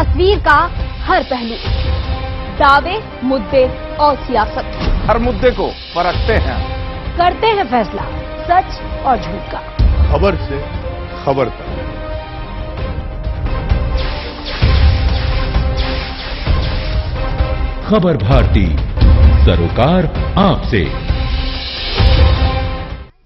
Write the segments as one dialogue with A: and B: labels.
A: तस्वीर का हर पहलू, दावे, मुद्दे और सियासत।
B: हर मुद्दे को परखते हैं,
A: करते हैं फैसला सच और झूठ का।
C: खबर से खबर तक।
D: खबर भारती, सरोकार आपसे।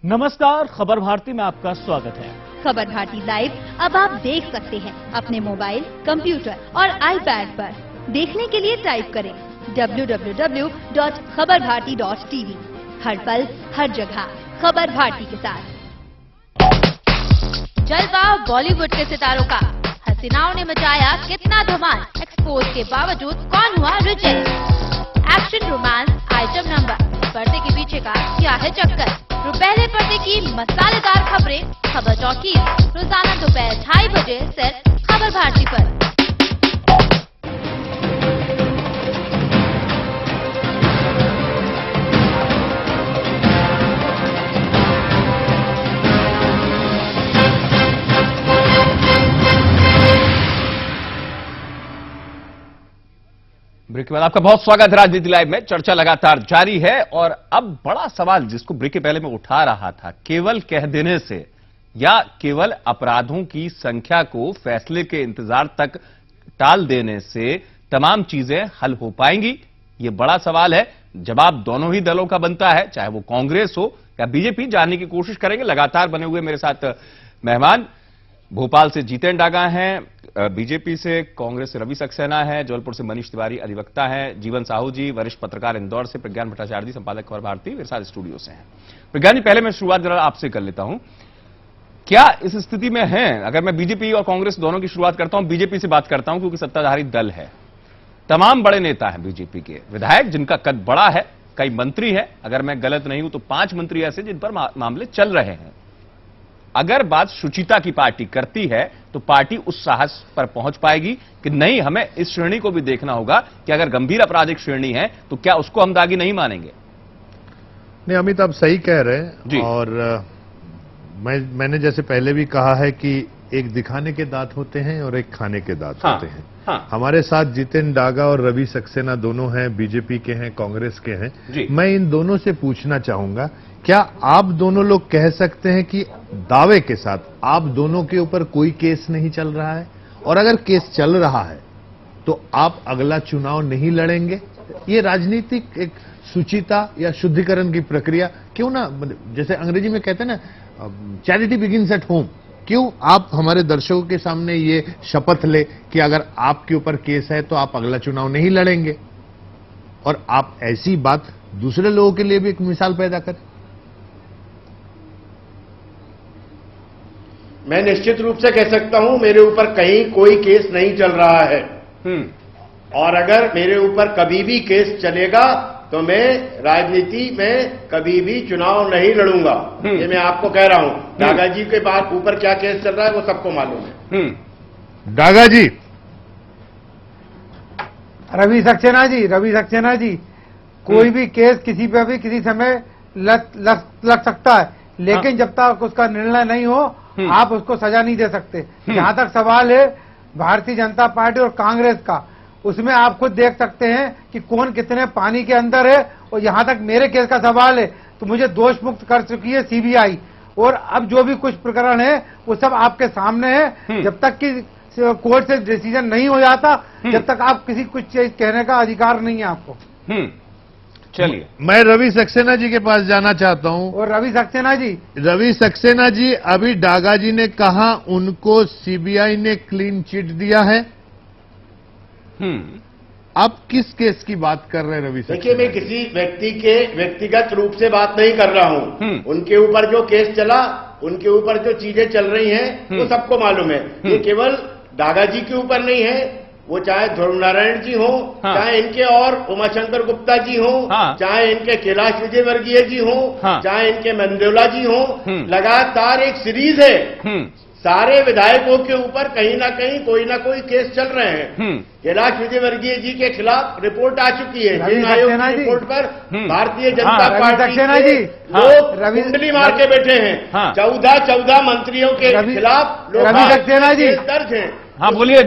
E: नमस्कार, खबर भारती में आपका स्वागत है।
F: खबर भारती लाइव अब आप देख सकते हैं अपने मोबाइल, कंप्यूटर और आईपैड पर। देखने के लिए टाइप करें www.khabarbharti.tv। हर पल, हर जगह खबर भारती के साथ। जलवा बॉलीवुड के सितारों का, हसीनाओं ने मचाया कितना धमाल। एक्सपोज के बावजूद कौन हुआ reject? Action romance item number, पर्दे के पीछे का क्या है चक्कर? पहले पर्दे की मसालेदार खबरें, खबर टॉकीज, रोजाना दोपहर 2:30 बजे सिर्फ खबर भारती पर।
B: ब्रेक के बाद आपका बहुत स्वागत है राजनीति लाइव में। चर्चा लगातार जारी है और अब बड़ा सवाल जिसको ब्रेक के पहले मैं उठा रहा था, केवल कह देने से या केवल अपराधों की संख्या को फैसले के इंतजार तक टाल देने से तमाम चीजें हल हो पाएंगी? ये बड़ा सवाल है। जवाब दोनों ही दलों का बनता है, चाहे वो कांग्रेस हो या बीजेपी। जानने की कोशिश करेंगे। लगातार बने हुए मेरे साथ मेहमान भोपाल से जीतेन डागा हैं, बीजेपी से कांग्रेस से रवि सक्सेना है, जबलपुर से मनीष तिवारी अधिवक्ता हैं, जीवन साहू जी वरिष्ठ पत्रकार इंदौर से, प्रज्ञान भट्टाचार्य जी संपादक खबर भारती मेरे साथ स्टूडियो से हैं। प्रज्ञान जी, पहले मैं शुरुआत जरा आपसे कर लेता हूं। क्या इस स्थिति में हैं, अगर मैं बीजेपी और कांग्रेस दोनों की शुरुआत करता हूं, बीजेपी से बात करता हूं क्योंकि सत्ताधारी दल है, तमाम बड़े नेता हैं बीजेपी के, विधायक जिनका कद बड़ा है, कई मंत्री हैं, अगर मैं गलत नहीं हूं तो 5 मंत्री ऐसे जिन पर मामले चल रहे हैं। अगर बात शुचिता की पार्टी करती है तो पार्टी उस साहस पर पहुंच पाएगी कि नहीं, हमें इस श्रेणी को भी देखना होगा कि अगर गंभीर आपराधिक श्रेणी है तो क्या उसको हम दागी नहीं मानेंगे?
C: नहीं, अमित आप सही कह रहे
B: जी।
C: हैं। और मैंने जैसे पहले भी कहा है कि एक दिखाने के दांत होते हैं और एक खाने के दांत होते हैं।
B: हाँ।
C: हमारे साथ जीतेन डागा और रवि सक्सेना दोनों हैं, बीजेपी के हैं, कांग्रेस के हैं। मैं इन दोनों से पूछना चाहूंगा, क्या आप दोनों लोग कह सकते हैं कि दावे के साथ आप दोनों के ऊपर कोई केस नहीं चल रहा है? और अगर केस चल रहा है तो आप अगला चुनाव नहीं लड़ेंगे? ये राजनीतिक एक शुचिता या शुद्धिकरण की प्रक्रिया क्यों ना, जैसे अंग्रेजी में कहते हैं ना, चैरिटी बिगिंस एट होम, क्यों आप हमारे दर्शकों के सामने ये शपथ ले कि अगर आपके ऊपर केस है तो आप अगला चुनाव नहीं लड़ेंगे? और आप ऐसी बात दूसरे लोगों के लिए भी एक मिसाल पैदा करें।
G: मैं निश्चित रूप से कह सकता हूं मेरे ऊपर कहीं कोई केस नहीं चल रहा है। और अगर मेरे ऊपर कभी भी केस चलेगा तो मैं राजनीति में कभी भी चुनाव नहीं लड़ूंगा। ये मैं आपको कह रहा हूं। डागा जी के बाद ऊपर क्या केस चल रहा है वो सबको मालूम है।
C: डागा जी।
H: रवि सक्सेना जी, कोई भी केस किसी पे भी किसी समय लग सकता है, लेकिन जब तक उसका निर्णय नहीं हो आप उसको सजा नहीं दे सकते। जहां तक सवाल है भारतीय जनता पार्टी और कांग्रेस का, उसमें आप खुद देख सकते हैं कि कौन कितने पानी के अंदर है। और यहां तक मेरे केस का सवाल है तो मुझे दोष मुक्त कर चुकी है सीबीआई, और अब जो भी कुछ प्रकरण है वो सब आपके सामने है। जब तक कि कोर्ट से डिसीजन नहीं हो जाता, जब तक आप किसी कुछ चीज कहने का अधिकार नहीं है आपको।
B: चलिए,
C: मैं रवि सक्सेना जी के पास जाना चाहता हूं।
H: और रवि सक्सेना जी, अभी डागा जी ने कहा उनको सीबीआई ने क्लीन चिट दिया है। आप किस केस की बात कर रहे हैं रवि सक्सेना?
G: देखिए, मैं किसी व्यक्ति के व्यक्तिगत रूप से बात नहीं कर रहा हूं। उनके ऊपर जो केस चला, उनके ऊपर जो चीजें चल रही हैं वो सबको मालूम है। ये केवल डागा जी के ऊपर नहीं है, वो चाहे ध्रुव नारायण जी हो, चाहे इनके और उमाशंकर गुप्ता जी हो, चाहे इनके कैलाश विजयवर्गीय जी हो, चाहे इनके मंदेवला जी हो, लगातार एक सीरीज है। सारे विधायकों के ऊपर कहीं ना कहीं कोई ना कोई केस चल रहे हैं। कैलाश विजयवर्गीय जी के खिलाफ रिपोर्ट आ चुकी है। चुनाव आयोग की रिपोर्ट पर भारतीय जनता पार्टी के लोग कुंडली मार के बैठे हैं। 14 मंत्रियों के खिलाफ लोग दर्ज हैं।
B: हाँ, बोलिए।